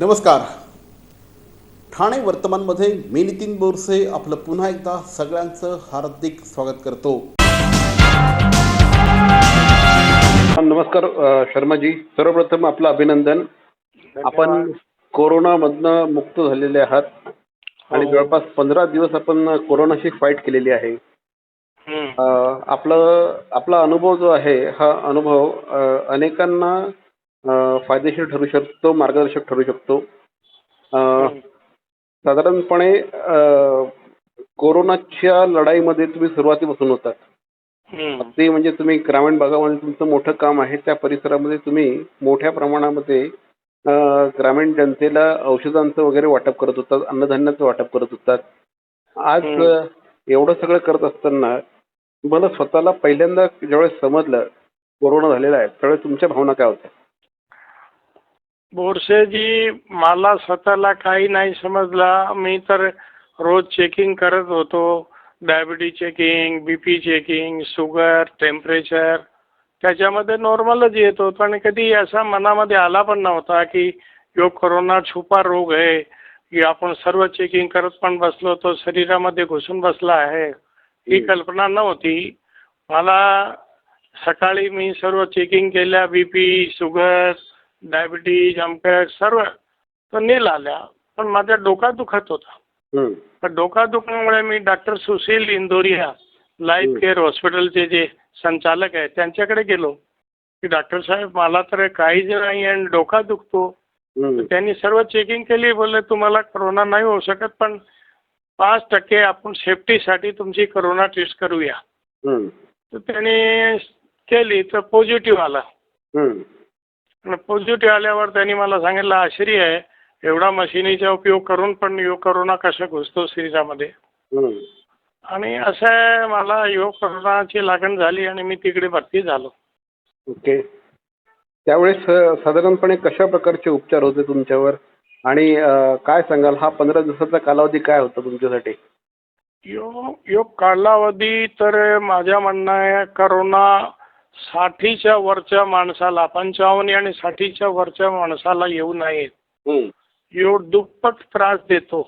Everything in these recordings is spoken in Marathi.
नमस्कार. ठाणे वर्तमानमध्ये मी नितीन बोरसे आपलं पुन्हा एकदा सगळ्यांचं हार्दिक स्वागत करतो. नमस्कार शर्माजी, सर्वप्रथम आपलं अभिनंदन. आपण कोरोनामधनं मुक्त झालेले आहात आणि जवळपास 15 दिवस आपण कोरोनाशी फाईट केलेली आहे. आपला अनुभव जो आहे हा अनुभव अनेकांना फायदेशीर ठरू शकतो, मार्गदर्शक ठरू शकतो. साधारणपणे कोरोनाच्या लढाईमध्ये तुम्ही सुरुवातीपासून होतात. अगदी म्हणजे तुम्ही ग्रामीण भागामध्ये तुमचं मोठं काम आहे, त्या परिसरामध्ये तुम्ही मोठ्या प्रमाणामध्ये ग्रामीण जनतेला औषधांचं वगैरे वाटप करत होतात, अन्नधान्याचं वाटप करत होतात. आज एवढं सगळं करत असताना तुम्हाला स्वतःला पहिल्यांदा ज्यावेळेस समजलं कोरोना झालेला आहे, त्यावेळेस तुमच्या भावना काय होत्या? बोरसेजी, मला स्वतःला काही नाही समजला. मी तर रोज चेकिंग करत होतो. Diabetes checking, BP checking, sugar, temperature त्याच्यामध्ये नॉर्मलच येत होतं आणि कधी असा मनामध्ये आला पण नव्हता की यो कोरोना छुपा रोग आहे, की आपण सर्व चेकिंग करत पण बसलो तो शरीरामध्ये घुसून बसला आहे, ही कल्पना नव्हती मला. सकाळी मी सर्व चेकिंग केल्या, बीपी, शुगर, डायबिटीज, अमक्या सर्व तर नील आल्या, पण माझ्या डोका दुखत होता. तर डोका दुखण्यामुळे मी doctor Sushil Indoria life care हॉस्पिटलचे जे संचालक आहेत त्यांच्याकडे गेलो की डॉक्टर साहेब मला तर काहीच नाही आणि डोका दुखतो. त्यांनी सर्व चेकिंग केली. बोलले तुम्हाला कोरोना नाही होऊ शकत, पण 5% आपण सेफ्टीसाठी तुमची कोरोना टेस्ट करूया. तर त्याने केली तर पॉझिटिव्ह आला. पॉझिटिव्ह आल्यावर त्यांनी मला सांगितलं आश्चर्य आहे एवढा मशिनीचा उपयोग करून पण योग कोरोना कसा घुसतो शरीरामध्ये. आणि असं मला योग कोरोनाची लागण झाली आणि मी तिकडे भरती झालो. ओके. त्यावेळेस साधारणपणे कशा प्रकारचे उपचार होते तुमच्यावर आणि काय सांगाल, हा 15 दिवसाचा कालावधी काय होता तुमच्यासाठी? योग कालावधी तर माझ्या म्हणणं आहे कोरोना 60च्या वरच्या माणसाला, 55 आणि 60च्या वरच्या माणसाला येऊ नये. योग दुप्पट त्रास देतो.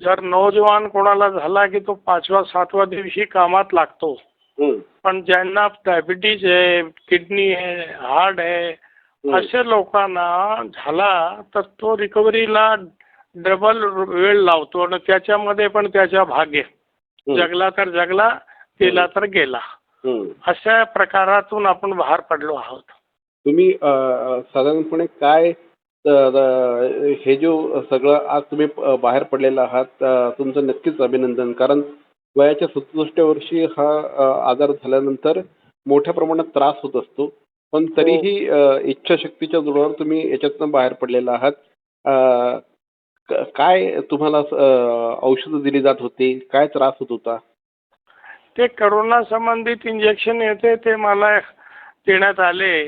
जर नौजवान कोणाला झाला की तो 5व्या 7व्या दिवशी कामात लागतो, पण ज्यांना डायबिटीज आहे, किडनी आहे, हार्ट आहे, अशा लोकांना झाला तर तो रिकव्हरीला डबल वेळ लावतो आणि त्याच्यामध्ये पण त्याचा भाग आहे. जगला तर जगला, गेला तर गेला. अशा प्रकारातून आपण बाहेर पडलो आहोत. तुम्ही साधारणपणे काय हे जो सगळं आज तुम्ही बाहेर पडलेला आहात, तुमचं नक्कीच अभिनंदन. कारण वयाच्या 67 वर्षी हा आजार झाल्यानंतर मोठ्या प्रमाणात त्रास होत असतो, पण तरीही इच्छाशक्तीच्या जोरावर तुम्ही याच्यातनं बाहेर पडलेला आहात. काय तुम्हाला औषधं दिली जात होती, काय त्रास होत होता? ते कोरोना संबंधित इंजेक्शन येते ते मला देण्यात आले.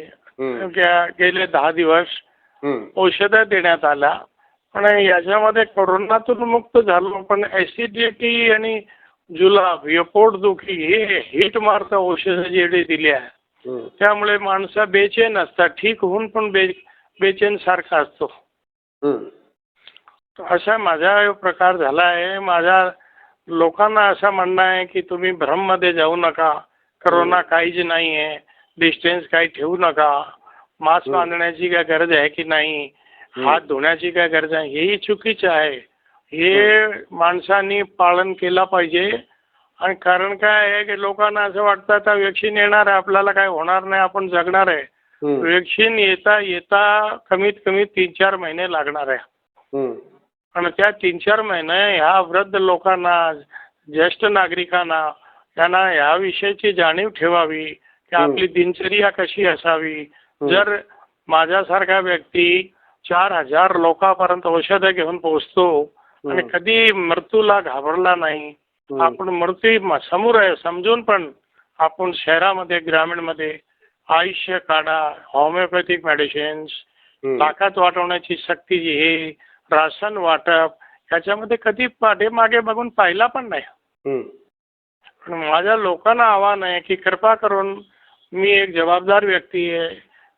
गेले 10 दिवस औषधं देण्यात आला. पण याच्यामध्ये कोरोनातून मुक्त झालो, पण ऍसिडिटी आणि जुलाब, पोटदुखी हे हिट मारतं औषधं जेवढे दिली आहे, त्यामुळे माणसं बेचैन असतात. ठीक होऊन पण बेचैन सारखा असतो. असा माझा प्रकार झाला आहे. माझ्या लोकांना असं म्हणणं आहे की तुम्ही भ्रममध्ये जाऊ नका, कोरोना काहीच नाही आहे, डिस्टन्स काही ठेवू नका, मास्क बांधण्याची काय गरज आहे की नाही, हात धुण्याची काय गरज आहे, हेही चुकीचं आहे. हे माणसांनी पालन केलं पाहिजे. आणि कारण काय आहे की लोकांना असं वाटतं आता वॅक्सिन येणार आहे, आपल्याला काय होणार नाही, आपण जगणार आहे. वॅक्सिन येता येता कमीत कमी 3-4 महिने लागणार आहे. आणि त्या 3-4 महिने ह्या वृद्ध लोकांना, ज्येष्ठ नागरिकांना त्यांना ह्या विषयाची जाणीव ठेवावी की आपली दिनचर्या कशी असावी. जर माझ्यासारखा व्यक्ती 4000 लोकांपर्यंत औषधं घेऊन पोहोचतो आणि कधी मृत्यूला घाबरला नाही, आपण मृत्यू समोर आहे समजून पण आपण शहरामध्ये, ग्रामीणमध्ये आयुष्य काढा. होमिओपॅथिक मेडिसिन्स, ताकद वाढवण्याची शक्ती जी आहे, राशन वाटप, ह्याच्यामध्ये कधी पाठीमागे बघून पाहिला पण नाही. माझ्या लोकांना आव्हान आहे की कृपा करून, मी एक जबाबदार व्यक्ती आहे,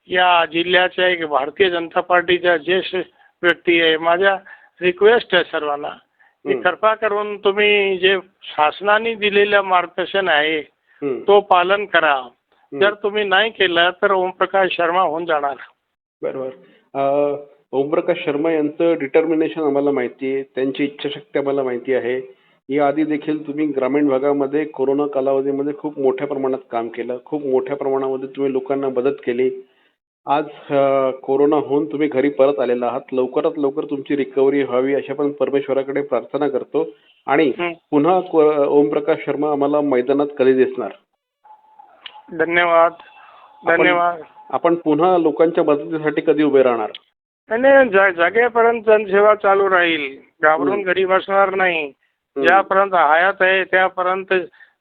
या जिल्ह्याच्या एक भारतीय जनता पार्टीच्या ज्येष्ठ व्यक्ती आहे. माझ्या रिक्वेस्ट आहे सर्वांना की हं. कृपा करून तुम्ही जे शासनाने दिलेलं मार्गदर्शन आहे हं. तो पालन करा. जर तुम्ही नाही केलं तर ओमप्रकाश शर्मा होऊन जाणार. बरोबर. ओमप्रकाश शर्मा यांचं डिटर्मिनेशन आम्हाला माहिती आहे. त्यांची इच्छाशक्ती आम्हाला माहिती आहे. याआधी देखील तुम्ही ग्रामीण भागामध्ये कोरोना कालावधीमध्ये खूप मोठ्या प्रमाणात काम केलं. खूप मोठ्या प्रमाणामध्ये तुम्ही लोकांना मदत केली. आज कोरोना होऊन तुम्ही घरी परत आलेला आहात. लवकरात लवकर तुमची रिकव्हरी व्हावी अशी आपण परमेश्वराकडे प्रार्थना करतो आणि हं. पुन्हा ओमप्रकाश शर्मा आम्हाला मैदानात कधी दिसणार. धन्यवाद. धन्यवाद. आपण पुन्हा लोकांच्या मदतीसाठी कधी उभे राहणार. नाही जगेपर्यंत जनसेवा चालू राहील. घाबरून घरी बसणार नाही. ज्यापर्यंत हयात आहे त्यापर्यंत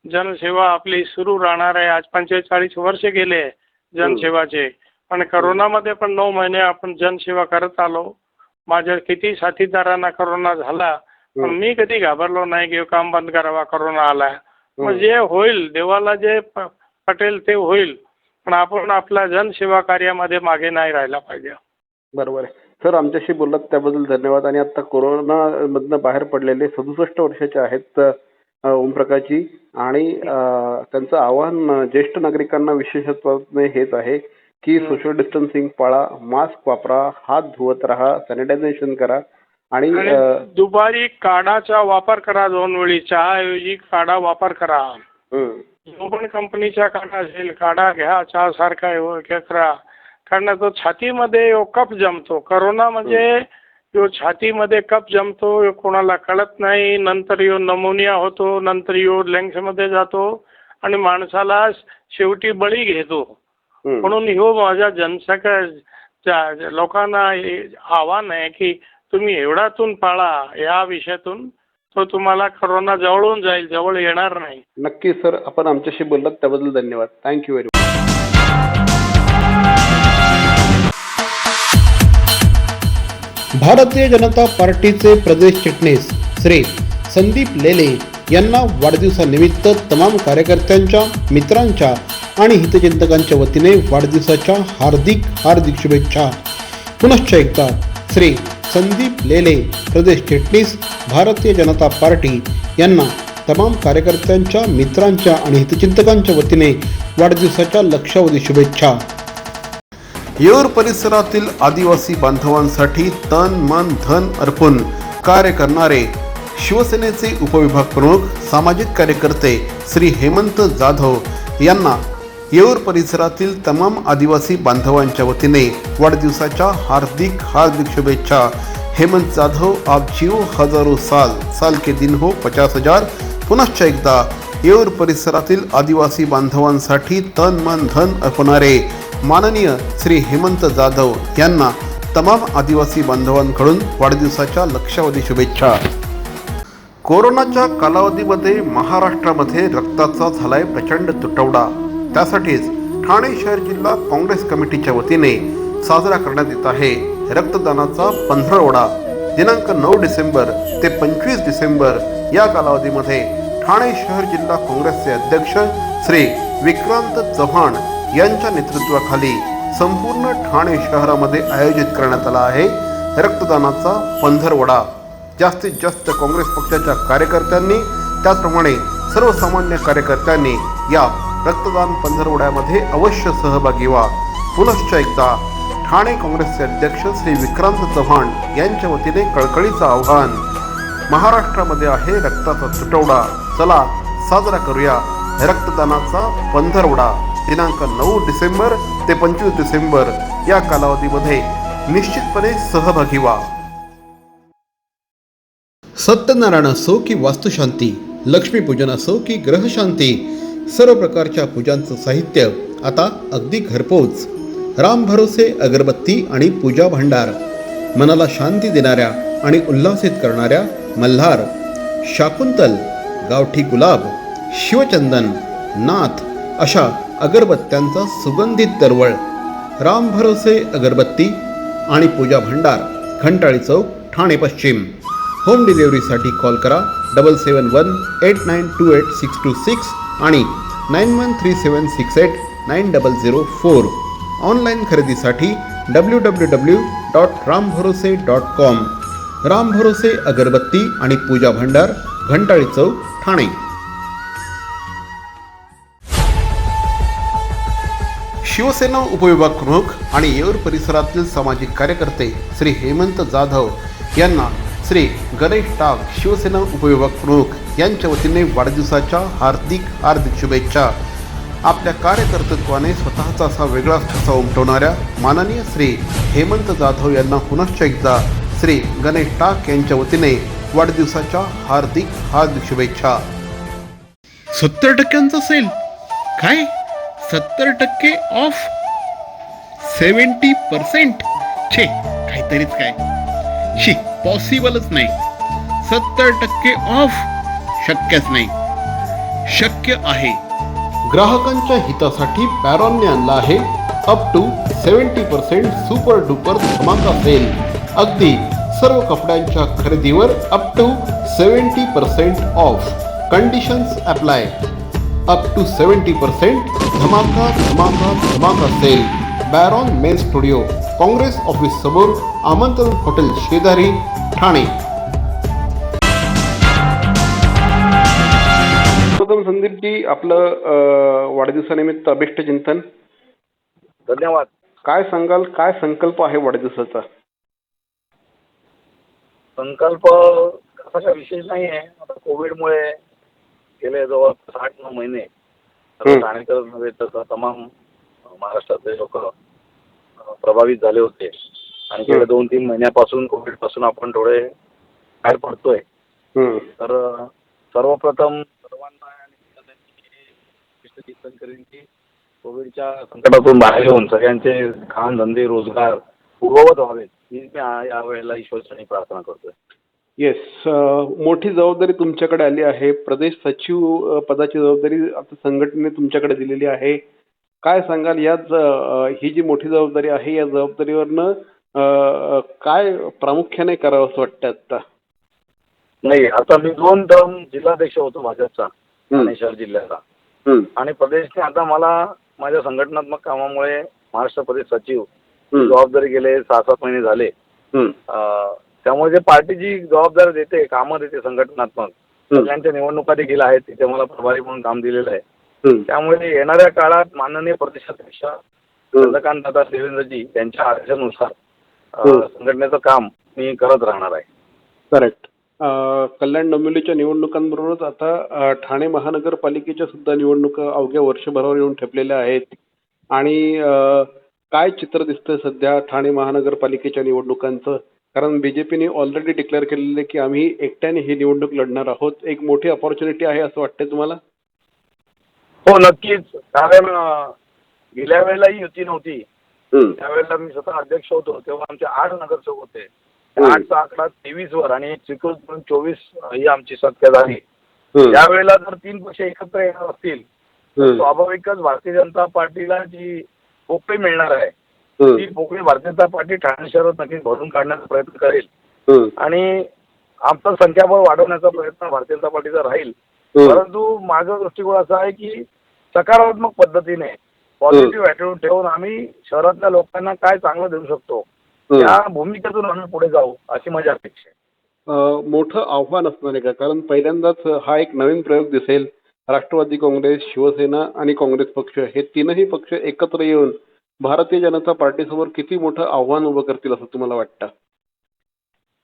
जनसेवा आपली सुरू राहणार आहे. आज 45 वर्ष गेले जनसेवाचे. पण करोनामध्ये पण 9 महिने आपण जनसेवा करत आलो. माझ्या किती साथीदारांना करोना झाला पण मी कधी घाबरलो नाही की काम बंद करावा करोना आला. मग जे होईल देवाला जे पटेल ते होईल. पण आपण आपल्या जनसेवा कार्यामध्ये मागे नाही राहायला पाहिजे. बरोबर आहे. सर आमच्याशी बोललात त्याबद्दल धन्यवाद. आणि आता कोरोनामधनं बाहेर पडलेले 67 वर्षाचे आहेत ओमप्रकाशजी आणि त्यांचं आव्हान ज्येष्ठ नागरिकांना विशेषत्वाने हेच आहे की सोशल डिस्टन्सिंग पाळा, मास्क वापरा, हात धुवत राहा, सॅनिटायझेशन करा आणि दुपारी काढाचा वापर करा. 2 वेळी चहाऐवजी काढा वापर करा. जो पण कंपनीचा काढा असेल काढा घ्या. चहा सारखा करा. कारण तो छातीमध्ये कफ जमतो. करोना म्हणजे जो छातीमध्ये कफ जमतो कोणाला कळत नाही. नंतर नमोनिया होतो. नंतर लंग्समध्ये जातो आणि माणसाला शेवटी बळी घेतो. म्हणून माझ्या जनसंख्या लोकांना आव्हान आहे की तुम्ही एवढ्यातून पाळा. या विषयातून तो तुम्हाला करोना जवळून जाईल. जवळ येणार नाही. नक्की सर आपण आमच्याशी बोललात त्याबद्दल धन्यवाद. Thank you very much. Bharatiya Janata पार्टीचे प्रदेश चिटणीस श्री संदीप लेले यांना वाढदिवसानिमित्त तमाम कार्यकर्त्यांच्या, मित्रांच्या आणि हितचिंतकांच्या वतीने वाढदिवसाच्या हार्दिक शुभेच्छा. पुनश्च एकदा श्री संदीप लेले प्रदेश चिटणीस भारतीय जनता पार्टी यांना तमाम कार्यकर्त्यांच्या, मित्रांच्या आणि हितचिंतकांच्या वतीने वाढदिवसाच्या लक्षावधी शुभेच्छा. येऊर परिसरातील आदिवासी बांधवांसाठी तन मन धन अर्पून कार्य करणारे शिवसेनेचे उपविभाग प्रमुख, सामाजिक कार्यकर्ते श्री हेमंत जाधव यांना येऊर परिसरातील तमाम आदिवासी बांधवांच्या वतीने वाढदिवसाच्या हार्दिक शुभेच्छा. हेमंत जाधव, आप जियो हजारों साल के दिन हो 50,000. पुनश्च एकदा येऊर परिसरातील आदिवासी बांधवांसाठी तन मन धन अर्पणारे माननीय श्री हेमंत जाधव यांना तमाम आदिवासी बांधवांकडून वाढदिवसाच्या लक्षावधी शुभेच्छा. कोरोनाच्या कालावधीमध्ये महाराष्ट्रामध्ये रक्ताचा झालाय प्रचंड तुटवडा. त्यासाठीच ठाणे शहर जिल्हा काँग्रेस कमिटीच्या वतीने साजरा करण्यात येत आहे रक्तदानाचा पंधरवडा. दिनांक 9 डिसेंबर ते 25 डिसेंबर या कालावधीमध्ये ठाणे शहर जिल्हा काँग्रेसचे अध्यक्ष श्री विक्रांत चव्हाण यांच्या नेतृत्वाखाली संपूर्ण ठाणे शहरामध्ये आयोजित करण्यात आला आहे रक्तदानाचा पंधरवडा. जास्तीत जास्त काँग्रेस पक्षाच्या कार्यकर्त्यांनी, त्याचप्रमाणे सर्वसामान्य कार्यकर्त्यांनी या रक्तदान पंधरवड्यामध्ये अवश्य सहभागी व्हा. पुनश्च एकदा ठाणे काँग्रेसचे अध्यक्ष श्री विक्रांत चव्हाण यांच्या वतीने कळकळीचं आव्हान. महाराष्ट्रामध्ये आहे रक्ताचा तुटवडा. चला साजरा करूया रक्तदानाचा पंधरवडा. दिनांक 9 डिसेंबर ते 25 डिसेंबर या कालावधीमध्ये निश्चितपणे सहभागी व्हा. सत्यनारायण असो की वास्तुशांती, लक्ष्मीपूजन असो की ग्रहशांती, सर्व प्रकारच्या पूजांचं साहित्य आता अगदी घरपोच. राम भरोसे अगरबत्ती आणि पूजा भांडार, मनाला शांती देणाऱ्या आणि उल्हासित करणाऱ्या मल्हार, शाकुंतल, गावठी गुलाब, शिवचंदन, नाथ अशा अगरबत्त्यांचा सुगंधित दरवळ. राम भरोसे अगरबत्ती आणि पूजा भांडार, घंटाळी चौक, ठाणे पश्चिम. होम डिलिव्हरीसाठी कॉल करा 7718928626 आणि 9137689004. ऑनलाईन खरेदीसाठी www www.rambhorose.com. राम भरोसे अगरबत्ती आणि पूजा भंडार, घंटाळी चौक, ठाणे. शिवसेना उपविभाग प्रमुख आणि येऊर परिसरातील सामाजिक कार्यकर्ते श्री हेमंत जाधव यांना श्री गणेश टाक शिवसेना उपविभाग प्रमुख यांच्या वतीने वाढदिवसाच्या हार्दिक शुभेच्छा. आपल्या कार्यकर्तृत्वाने स्वतःचा असा वेगळाच ठसा उमटवणाऱ्या माननीय श्री हेमंत जाधव यांना पुनश्च एकदा श्री गणेश टाक यांच्या वतीने वाढदिवसाच्या हार्दिक शुभेच्छा. 70% सेल काय? 70% ऑफ, 70%? छे, काहीतरीच काय. शी, पॉसिबलच नाही. 70% ऑफ शक्यच नाही. शक्य आहे. ग्राहकांच्या हितासाठी पॅरॉनने आणला आहे अप टू 70% सुपर डुपर धमाका सेल. अगदी सर्व कपड्यांच्या खरेदीवर up to 70% off. Conditions apply. Up to 70% धमाका sale. Baron Men Studio, Congress office समोर, आमंत्रण हॉटेल शेजारी, ठाणे. संदीपजी, आपलं वाढदिवसानिमित्त अभिष्ट चिंतन. धन्यवाद. काय सांगाल, काय संकल्प आहे वाढदिवसाचा? संकल्प असा काही विशेष नाही आहे. आता कोविडमुळे गेले जवळ 8-9 महिने सर्व ठाणेकर नव्हे तर तमाम महाराष्ट्रातले लोक प्रभावित झाले होते आणि गेल्या 2-3 महिन्यापासून कोविड पासून आपण थोडे बाहेर पडतोय. तर सर्वप्रथम सर्वांना चिंतन करीन की कोविडच्या संकटातून बाहेर येऊन सगळ्यांचे काम धंदे रोजगार पूर्ववत व्हावेत ही मी यावेळेला ईश्वरचरणी प्रार्थना करतोय. येस, मोठी जबाबदारी तुमच्याकडे आली आहे. प्रदेश सचिव पदाची जबाबदारी आता संघटनेने तुमच्याकडे दिलेली आहे. काय सांगाल, ही जी मोठी जबाबदारी आहे या जबाबदारीवरनं काय प्रामुख्याने करावं असं वाटतं आता? नाही, आता मी 2 टर्म जिल्हाध्यक्ष होतो भाजपचा ठाणे शहर जिल्ह्याचा आणि प्रदेशने आता मला माझ्या संघटनात्मक कामामुळे महाराष्ट्र प्रदेश सचिव जबाबदारी गेले 6-7 महिने झाले. त्यामुळे जे पार्टी जी जबाबदारी देते, कामं देते संघटनात्मक, सगळ्यांच्या निवडणुका देखील आहेत, तिथे मला प्रभारी म्हणून काम दिलेलं आहे. त्यामुळे येणाऱ्या काळात माननीय प्रदेशाध्यक्ष चंद्रकांत दादा देवेंद्रजी यांच्या आदेशानुसार संघटनेचं काम मी करत राहणार आहे. करेक्ट. कल्याण डोंबिवलीच्या निवडणुकांबरोबरच आता ठाणे महानगरपालिकेच्या सुद्धा निवडणुका अवघ्या वर्षभरावर येऊन ठेपलेल्या आहेत आणि काय चित्र दिसतंय सध्या ठाणे महानगरपालिकेच्या निवडणुकांचं? कारण बीजेपीने ऑलरेडी डिक्लेअर केलेलं आहे की आम्ही एकट्याने ही निवडणूक लढणार आहोत. एक मोठी अपॉर्च्युनिटी आहे असं वाटतंय तुम्हाला? हो, नक्कीच. कारण गेल्या वेळेलाही युती नव्हती. त्यावेळेला मी स्वतः अध्यक्ष होतो तेव्हा आमचे 8 नगरसेवक होते. 8चा आकडा 23 वर आणि चिखलीतून 24 ही आमची संख्या झाली. यावेळेला जर 3 पक्ष एकत्र येणार असतील तर स्वाभाविकच भारतीय जनता पार्टीला जी पोकळी मिळणार आहे ती पोकळी भारतीय जनता पार्टी ठाणे शहरात नक्कीच भरून काढण्याचा प्रयत्न करेल आणि आमचं संख्याबळ वाढवण्याचा प्रयत्न भारतीय जनता पार्टीचा राहील. परंतु माझा दृष्टिकोन असा आहे की सकारात्मक पद्धतीने पॉझिटिव्ह ॲटिट्यूड ठेवून आम्ही शहरातल्या लोकांना काय चांगलं देऊ शकतो त्या भूमिकेतून आम्ही पुढे जाऊ अशी माझी अपेक्षा आहे. मोठं आव्हान असणार आहे का? कारण पहिल्यांदाच हा एक नवीन प्रयोग दिसेल. राष्ट्रवादी काँग्रेस, शिवसेना आणि काँग्रेस पक्ष हे तीनही पक्ष एकत्र येऊन भारतीय जनता पार्टीसमोर किती मोठं आव्हान उभं करतील असं तुम्हाला वाटतं?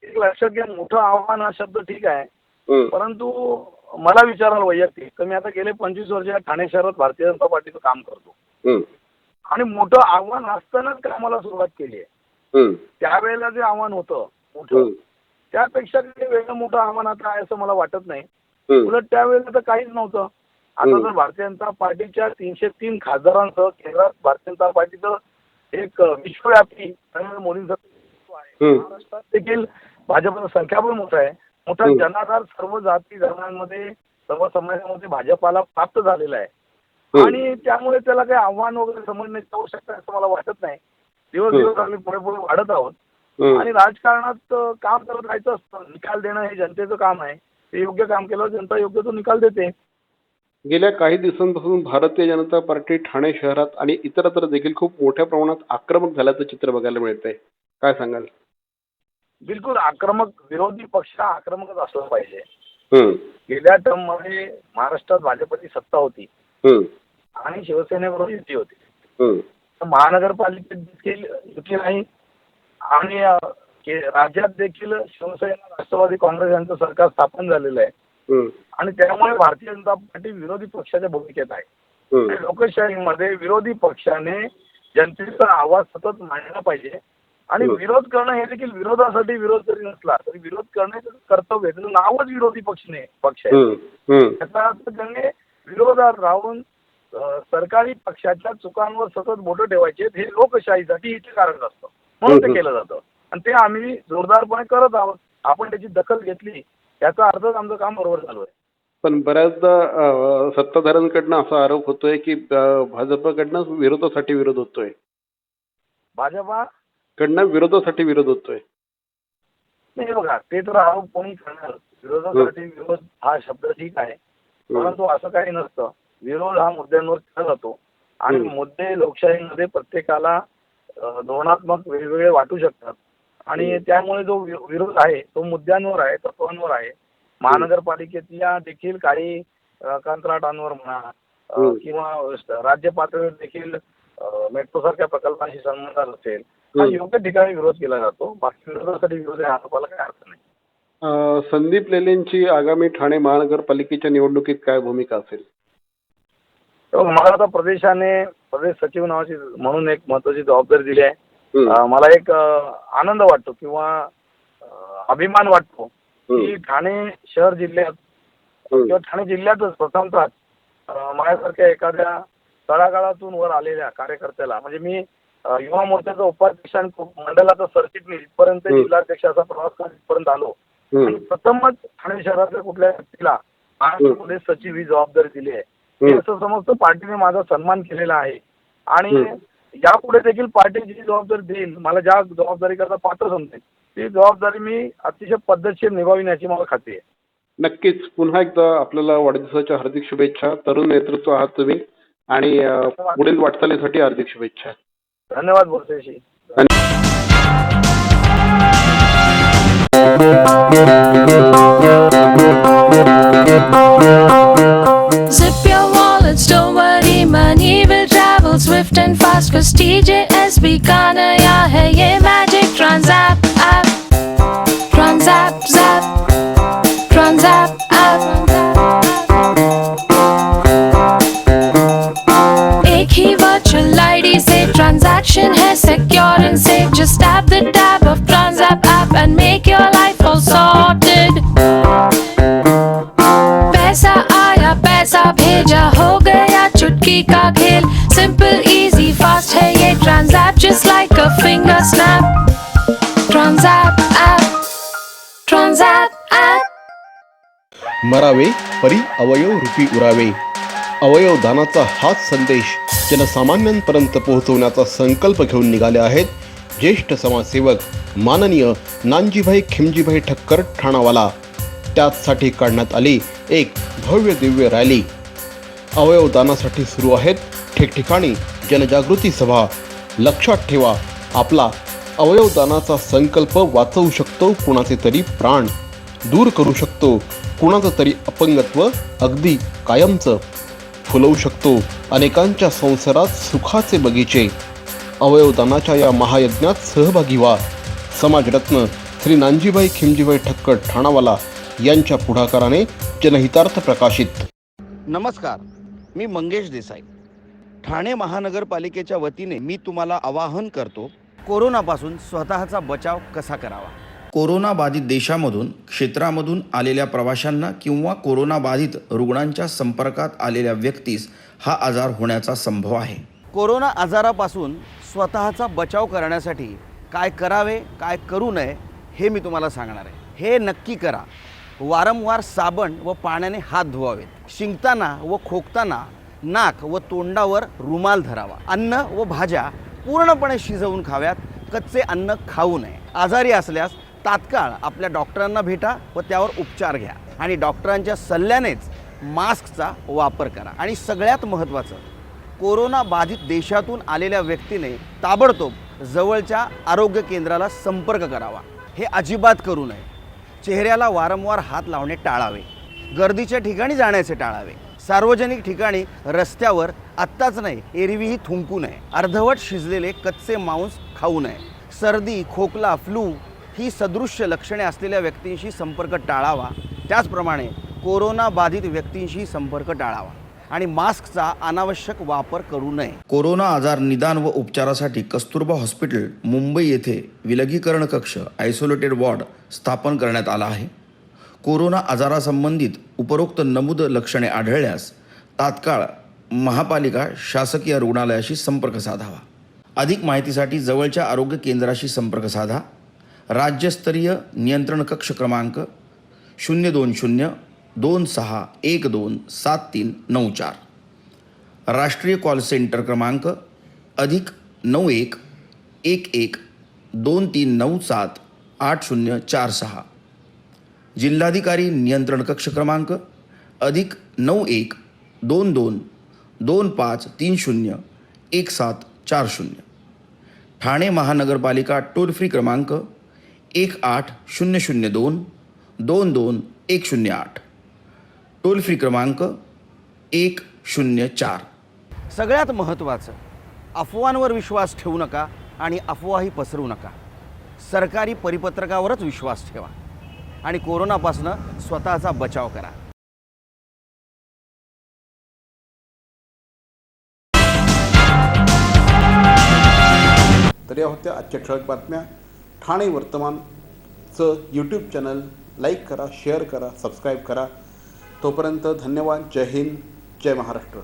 एक लक्षात घ्या, मोठं आव्हान हा शब्द ठीक आहे, परंतु मला विचाराल वैयक्तिक तर मी आता गेले 25 वर्ष ठाणे शहरात भारतीय जनता पार्टीचं काम करतो आणि मोठं आव्हान असतानाच कामाला सुरुवात केली आहे. त्यावेळेला जे आव्हान होतं मोठं त्यापेक्षा काही वेगळं मोठं आव्हान आता आहे असं मला वाटत नाही. उलट त्यावेळेला तर काहीच नव्हतं. आता जर भारतीय जनता पार्टीच्या 303 खासदारांसह केंद्रात भारतीय जनता पार्टीचं एक विश्वव्यापी नरेंद्र मोदींचं आहे. महाराष्ट्रात देखील भाजपचं संख्याबळ मोठं आहे. मोठा जनाधार सर्व जाती धर्मांमध्ये सर्व समाजामध्ये भाजपाला प्राप्त झालेला आहे आणि त्यामुळे त्याला काही आव्हान वगैरे समजण्याची आवश्यकता असं मला वाटत नाही. दिवस आम्ही पुढे पुढे वाढत आहोत आणि राजकारणात काम करत राहायचं असतं. निकाल देणं हे जनतेचं काम आहे. ते योग्य काम केलं जनता योग्य तो निकाल देते. गेल्या काही दिवसांपासून भारतीय जनता पार्टी ठाणे शहरात आणि इतरत्र देखील खूप मोठ्या प्रमाणात आक्रमक झाल्याचं चित्र बघायला मिळतंय. काय सांगाल? बिलकुल आक्रमक, विरोधी पक्ष आक्रमकच असला पाहिजे. हम्म, गेल्या टर्ममध्ये महाराष्ट्रात भाजपची सत्ता होती हम्म, आणि शिवसेनेबरोबर युती होती. हम्म, तर महानगरपालिकेत देखील युती नाही आणि राज्यात देखील शिवसेना, राष्ट्रवादी काँग्रेस यांचं सरकार स्थापन झालेलं आहे हम्म, आणि त्यामुळे भारतीय जनता पार्टी विरोधी पक्षाच्या भूमिकेत आहे. हम्म, आणि लोकशाहीमध्ये विरोधी पक्षाने जनतेचा आवाज सतत मांडला पाहिजे आणि विरोध करणं हे देखील विरोधासाठी विरोध जरी नसला तरी विरोध करणे कर्तव्य आहे. त्याचं नावच विरोधी पक्ष आहे. हम्म, हम्म, त्याचा अर्थ त्यांनी विरोधात राहून सरकारी पक्षाच्या चुकांवर सतत बोटं ठेवायचे हे लोकशाहीसाठी हितकारक असतं म्हणून ते केलं जातं आणि ते आम्ही जोरदारपणे करत आहोत. आपण त्याची दखल घेतली याचा अर्थच आमचं काम बरोबर चालू आहे. पण बऱ्याचदा सत्ताधाऱ्यांकडनं असा आरोप होतोय की भाजपकडनं विरोधासाठी विरोध होतोय. भाजपा विरोधासाठी विरोध होतोय. नाही बघा, ते तर आरोप कोणी करणार. विरोधासाठी विरोध हा शब्द ठीक आहे, परंतु असं काही नसतं. विरोध हा मुद्द्यांवर केला जातो आणि मुद्दे लोकशाहीमध्ये प्रत्येकाला धोरणात्मक वेगवेगळे वाटू शकतात आणि त्यामुळे जो विरोध आहे तो मुद्द्यांवर आहे, तत्वांवर आहे. महानगरपालिकेतल्या देखील काही कंत्राटांवर म्हणा किंवा राज्य पातळीवर देखील मेट्रो सारख्या प्रकल्पांशी संबंधात असेल हा योग्य ठिकाणी विरोध केला जातो. बाकी विरोधासाठी विरोध या आरोपाला काही अर्थ नाही. संदीप लेलेंची आगामी ठाणे महानगरपालिकेच्या निवडणुकीत काय भूमिका असेल? मला आता प्रदेशाने प्रदेश सचिव नावाची म्हणून एक महत्वाची जबाबदारी दिली आहे. मला एक आनंद वाटतो किंवा अभिमान वाटतो की ठाणे शहर जिल्ह्यात किंवा ठाणे जिल्ह्यातच प्रथमतः माझ्यासारख्या एखाद्या तळागाळातून वर आलेल्या कार्यकर्त्याला, म्हणजे मी युवा मोर्चाचा उपाध्यक्ष आणि मंडळाचा सरचिटणीस इथपर्यंत जिल्हाध्यक्ष असा प्रवास करत इथपर्यंत आलो आणि प्रथमच ठाणे शहरातल्या कुठल्या व्यक्तीला महाराष्ट्र प्रदेश सचिव ही जबाबदारी दिली आहे. असं समजतं पार्टीने माझा सन्मान केलेला आहे आणि यापुढे देखील पार्टी जी जबाबदारी देईल, मला ज्या जबाबदारी करता पात्र समजेल ती जबाबदारी मी अतिशय पद्धतशीर निभावीन याची मला खात्री आहे. नक्कीच. पुन्हा एकदा आपल्याला वाढदिवसाच्या हार्दिक शुभेच्छा. तरुण नेतृत्व आहात तुम्ही आणि पुढील वाटचालीसाठी हार्दिक शुभेच्छा. धन्यवाद बोलतोयशी. Zip your wallets, don't worry, money will travel swift and fast. Cause TJSB का नया है ये magic Transapp app. Transapp zap, Transapp app. एक ही virtual ID से transaction है secure and safe. Just tap the tab of Transapp app and make your life all sorted. पैसा आया पैसा भेजा हो गया चुटकी का खेल. Simple easy fast है ये Transapp just like a finger snap. Transapp app, Transapp app. मरावे परी अवयव रूपी उरावे. अवयव दानाचा हाच संदेश जनसामान्यांपर्यंत पोहोचवण्याचा संकल्प घेऊन निघाले आहेत ज्येष्ठ समाजसेवक माननीय नानजीभाई खिमजीभाई ठक्कर ठाणावाला. त्याचसाठी काढण्यात आली एक भव्य दिव्य रॅली. अवयवदानासाठी सुरू आहेत ठिकठिकाणी जनजागृती सभा. लक्षात ठेवा, आपला अवयवदानाचा संकल्प वाचवू शकतो कुणाचे तरी प्राण, दूर करू शकतो कुणाचं तरी अपंगत्व अगदी कायमचं, फुलवू शकतो अनेकांच्या संसारात सुखाचे बगीचे. अवयवदानाच्या या महायज्ञात सहभागी व्हा. समाजरत्न श्री नानजीभाई खिमजीभाई ठक्कर ठाणावाला यांच्या पुढाकाराने जनहितार्थ प्रकाशित. नमस्कार, मी मंगेश देसाई. ठाणे महानगरपालिकेच्या वतीने मी तुम्हाला आवाहन करतो, कोरोनापासून स्वतःचा बचाव कसा करावा. कोरोनाबाधित देशामधून क्षेत्रामधून आलेल्या प्रवाशांना किंवा कोरोनाबाधित रुग्णांच्या संपर्कात आलेल्या व्यक्तीस हा आजार होण्याचा संभव आहे. कोरोना आजारापासून स्वतःचा बचाव करण्यासाठी काय करावे काय करू नये हे मी तुम्हाला सांगणार आहे. हे नक्की करा. वारंवार साबण व पाण्याने हात धुवावेत. शिंकताना व खोकताना नाक व तोंडावर रुमाल धरावा. अन्न व भाज्या पूर्णपणे शिजवून खाव्यात. कच्चे अन्न खाऊ नये. आजारी असल्यास तात्काळ आपल्या डॉक्टरांना भेटा व त्यावर उपचार घ्या आणि डॉक्टरांच्या सल्ल्यानेच मास्कचा वापर करा. आणि सगळ्यात महत्त्वाचं, कोरोना बाधित देशातून आलेल्या व्यक्तीने ताबडतोब जवळच्या आरोग्य केंद्राला संपर्क करावा. हे अजिबात करू नये. चेहऱ्याला वारंवार हात लावणे टाळावे. गर्दीच्या ठिकाणी जाण्याचे टाळावे. सार्वजनिक ठिकाणी रस्त्यावर आत्ताच नाही एरवीही थुंकू नये. अर्धवट शिजलेले कच्चे मांस खाऊ नये. सर्दी, खोकला, फ्लू ही सदृश्य लक्षणे असलेल्या व्यक्तींशी संपर्क टाळावा. त्याचप्रमाणे कोरोना बाधित व्यक्तींशी संपर्क टाळावा आणि मास्कचा अनावश्यक वापर करू नये. कोरोना आजार निदान व उपचारासाठी कस्तुरबा हॉस्पिटल मुंबई येथे विलगीकरण कक्ष आयसोलेटेड वॉर्ड स्थापन करण्यात आला आहे. कोरोना आजारासंबंधित उपरोक्त नमूद लक्षणे आढळल्यास तात्काळ महापालिका शासकीय रुग्णालयाशी संपर्क साधावा. अधिक माहितीसाठी जवळच्या आरोग्य केंद्राशी संपर्क साधा. राज्यस्तरीय नियंत्रण कक्ष क्रमांक 02026127394. राष्ट्रीय कॉल सेंटर क्रमांक +91 11 2397 8046. जिल्हाधिकारी नियंत्रण कक्ष क्रमांक +91 22 2530 1740. ठाणे महानगरपालिका टोल फ्री क्रमांक 18002 22108. टोल फ्री क्रमांक 104. सगळ्यात महत्त्वाचं, अफवांवर विश्वास ठेवू नका आणि अफवाही पसरवू नका. सरकारी परिपत्रकावरच विश्वास ठेवा आणि कोरोनापासून स्वतःचा बचाव करा. तर या होत्या आजच्या ठळक बातम्या. ठाणे वर्तमानचं यूट्यूब चॅनल लाईक करा, शेअर करा, सबस्क्राईब करा. तोपर्यंत धन्यवाद. जय हिंद, जय महाराष्ट्र.